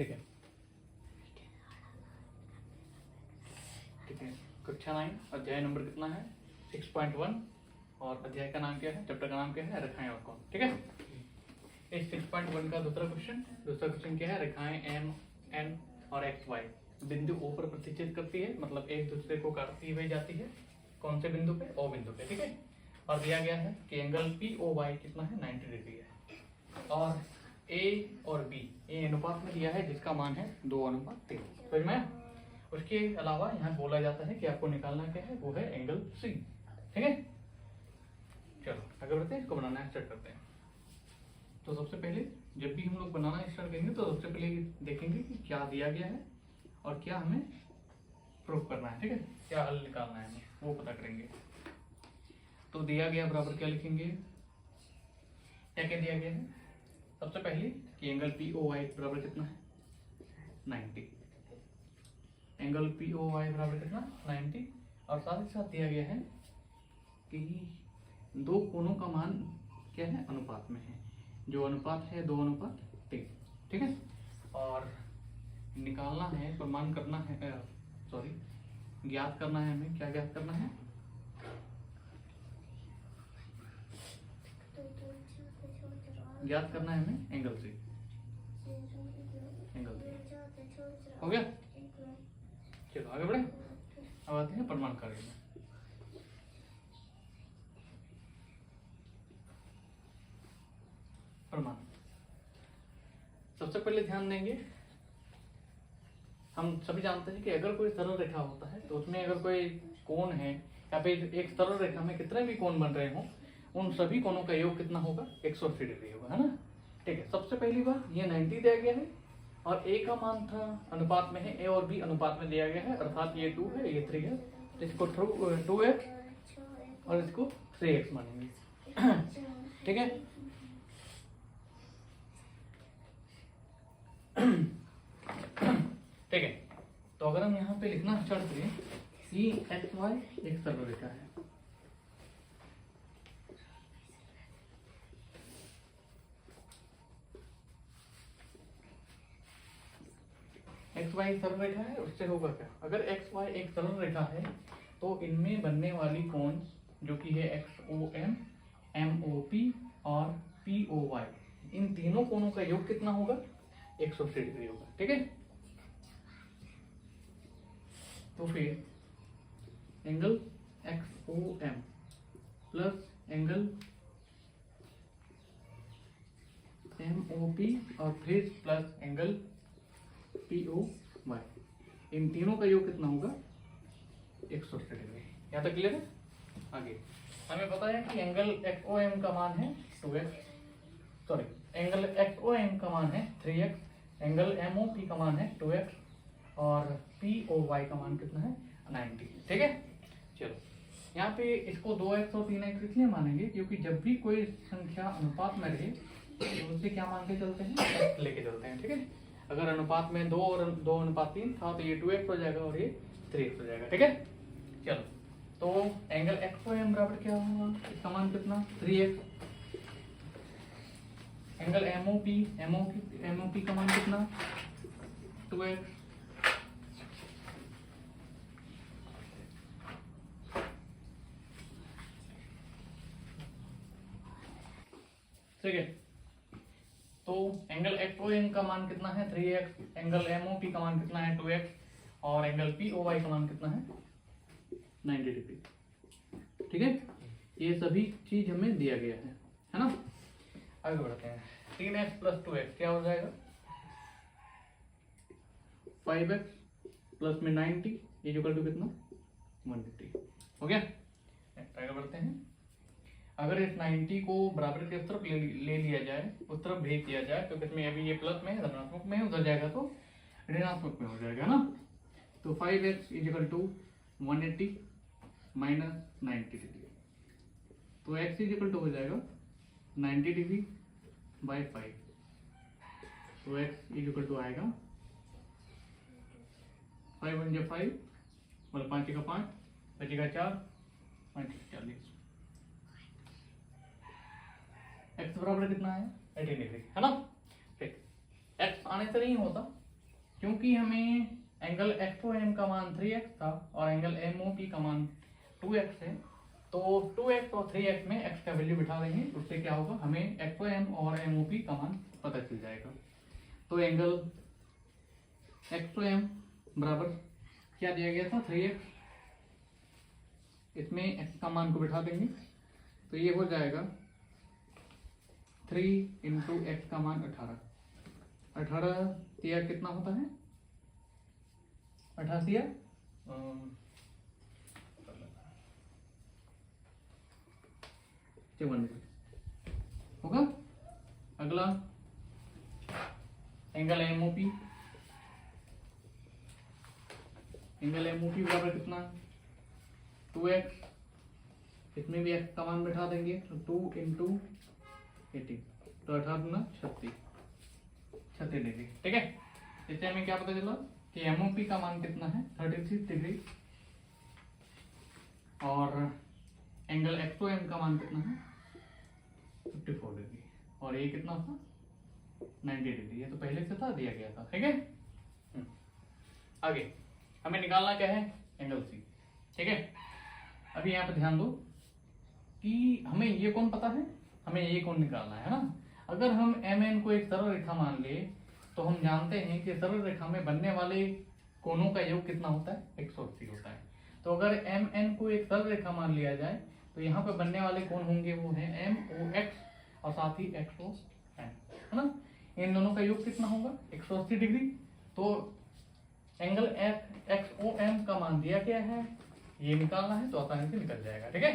ठीक है, ठीक है। कक्षा 9 अध्याय नंबर कितना है 6.1 और अध्याय का नाम क्या है, चैप्टर का नाम क्या है, रेखाएं और कोण। ठीक है, इस 6.1 का दूसरा क्वेश्चन क्या है, रेखाएं एम एन और एक्स वाई बिंदु ओ पर प्रतिच्छेद करती है, मतलब एक दूसरे को काटती हुई जाती है। कौन से बिंदु पे, ओ बिंदु पे। ठीक है, और दिया गया है कि एंगल पी ओ वाई कितना है 90 डिग्री है, और ए और बी ये अनुपात में दिया है जिसका मान है 2:3। समझ में आया? उसके अलावा यहाँ बोला जाता है कि आपको निकालना क्या है, वो है एंगल सी। ठीक है, चलो आगे बढ़ते हैं, इसको बनाना स्टार्ट करते हैं। तो सबसे पहले जब भी हम लोग बनाना स्टार्ट करेंगे तो सबसे पहले देखेंगे कि क्या दिया गया है और क्या हमें प्रूफ करना है। ठीक है, क्या हल निकालना है हमें वो पता करेंगे। तो दिया गया बराबर क्या लिखेंगे, क्या क्या दिया गया है। सबसे पहले कि एंगल पी ओ वाई बराबर कितना है 90, एंगल पी ओ वाई बराबर कितना 90, और साथ ही साथ दिया गया है कि दो कोणों का मान क्या है अनुपात में है, जो अनुपात है 2:3। ठीक है, और निकालना है, प्रमाण करना है, सॉरी ज्ञात करना है हमें। क्या ज्ञात करना है, ज्ञात करना है हमें एंगल सी। एंगल सी हो गया। चलो आगे बढ़े, अब आते हैं प्रमाण कार्य में। प्रमाण सबसे पहले ध्यान देंगे, हम सभी जानते हैं कि अगर कोई सरल रेखा होता है तो उसमें अगर कोई कोण है, या फिर एक सरल रेखा में कितने भी कोण बन रहे हों, उन सभी कोणों का योग कितना होगा 180 डिग्री होगा, है ना। ठीक है, सबसे पहली बात ये 90 दिया गया है और ए का मान था अनुपात में है, ए और बी अनुपात में दिया गया है, अर्थात ये 2 है ये 3 है, तो इसको 2x और इसको 3x मानेंगे। ठीक है, ठीक है। तो अगर हम यहाँ पे लिखना स्टार्ट करें, सी एक्स वाई एक सरल रेखा है, एक्स वाई सरल रेखा है, उससे होगा क्या, अगर एक्स वाई एक सरल रेखा है तो इनमें बनने वाली कोण जो कि है X O M, M O P और पी ओ वाई, इन तीनों कोणों का योग कितना होगा 180 डिग्री होगा। ठीक है, तो फिर angle X O M plus angle M O P और फिर plus angle P O Y, इन तीनों का योग कितना होगा 180 डिग्री। यहाँ तक क्लियर है। आगे हमें पता है कि एंगल एक्स ओ एम का मान है 2x, sorry angle X O M का मान है 3x, angle M O P का मान है 2x और पी ओ वाई का मान कितना है 90। ठीक है, चलो यहाँ पे इसको 2x और 3x इसलिए मानेंगे क्योंकि जब भी कोई संख्या अनुपात में रहे तो उससे क्या मान के चलते हैं, x लेके चलते हैं। ठीक है, अगर अनुपात में 2 और 2:3 था तो ये 2x हो जाएगा और ये 3x हो जाएगा। ठीक है, चलो तो एंगल एक्स ओ एम बराबर क्या होगा, इसका मान कितना 3x, angle M O P का मान कितना 2x, ठीक है। तो एंगल एक्स ओ एम का मान कितना है 3x, angle M O P का मान कितना है 2x और एंगल पी ओ वाई का मान कितना है 90 डिग्री। ठीक है, ये सभी चीज हमें दिया गया है ना। आगे बढ़ते हैं, 3x प्लस 2x क्या हो जाएगा 5x प्लस में 90 इक्वल टू कितना 180 हो गया। आगे बढ़ते हैं, अगर इस 90 को बराबर की तरफ ले लिया जाए, उस तरफ भेज दिया जाए, तो इसमें अभी ये प्लस में धनात्मक में उधर जाएगा तो ऋणात्मक में हो जाएगा ना। तो 5x equal to 180 minus 90 degree, तो x इक्वल टू हो जाएगा 90 डिग्री बाई 5, तो x इक्वल टू आएगा 5 1 जा 5 मतलब 5 का 5 बचेगा 4 5 40, x बराबर कितना है 80 डिग्री, है ना। ठीक, x आने से नहीं होता, क्योंकि हमें एंगल XOM का मान 3x था और एंगल MOP का मान 2x है, तो 2x और 3x में x का वैल्यू बिठा देंगे, उससे क्या होगा, हमें XOM और MOP का मान पता चल जाएगा। तो एंगल XOM बराबर क्या दिया गया था, 3x, इसमें x का मान को बिठा देंगे, तो ये हो जाएगा 3 इंटू एक्स का मान 18। 18 तिया कितना होता है, 18 तिया होगा। अगला एंगल MOP, एंगल MOP बराबर कितना, 2x, इसमें भी x का मान बैठा देंगे, तो 2 इंटू 18, तो 18 36 डिग्री। ठीक है, इससे हमें क्या पता चला कि MOP का मान कितना है, 36 डिग्री, और एंगल XOM का मान कितना है, 54 डिग्री, और ये कितना था, 90 डिग्री। ये तो पहले से था, दिया गया था। ठीक है, आगे हमें निकालना क्या है, एंगल C। ठीक है, अभी यहाँ पे ध्यान दो कि हमें ये कौन पता है, हमें ये कौन निकालना है ना। अगर हम MN को एक सरल रेखा मान ले तो हम जानते हैं कि सरल रेखा में बनने वाले कोणों का योग कितना होता है, 180 होता है। तो अगर MN को एक सरल रेखा मान लिया जाए तो यहाँ पे बनने वाले कोण होंगे वो है MOX और साथ ही XON, है ना। इन दोनों का योग कितना होगा, 180 डिग्री। तो एंगल XOM का मान दिया गया है, ये निकालना है तो आसानी से निकल जाएगा। ठीक है,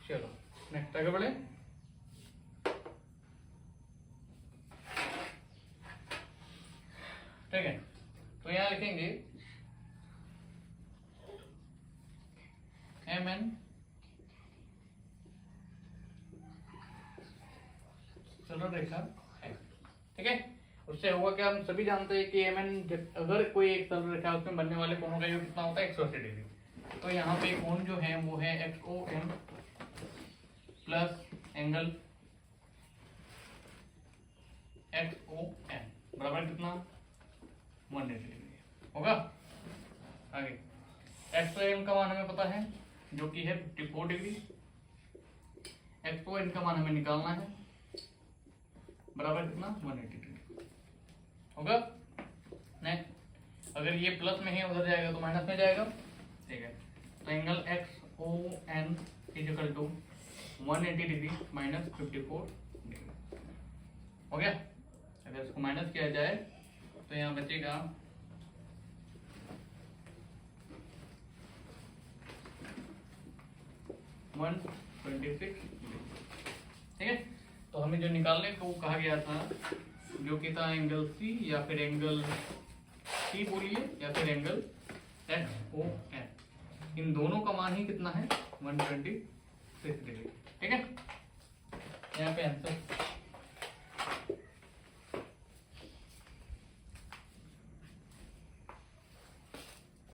चलो नेक्स्ट आगे बढ़े। ठीक है, तो यहां लिखेंगे MN सरल रेखा है। ठीक है, उससे होगा क्या, हम सभी जानते हैं कि MN अगर कोई एक सरल रेखा उसमें बनने वाले कोणों का योग कितना होता है, 180 डिग्री। तो यहाँ पे कोण जो है वो है XOM प्लस एंगल XON बराबर कितना, 180 डिग्री होगा। आगे XOM का मान हमें पता है जो कि है 54 डिग्री, XON का मान हमें निकालना है, बराबर कितना, 180 डिग्री होगा। नेक्स्ट, अगर ये प्लस में है उधर जाएगा तो माइनस में जाएगा। ठीक है, तो angle XON equal to 180 degree minus 54 degree हो गया। अगर इसको माइनस किया जाए तो यहाँ बचेगा 126 डिग्री। ठीक है, तो हमें जो निकालने को कहा गया था जो कि था एंगल C या फिर एंगल C बोलिए या फिर एंगल XON, इन दोनों का मान ही कितना है, 126 डिग्री। ठीक है, यहाँ पे आंसर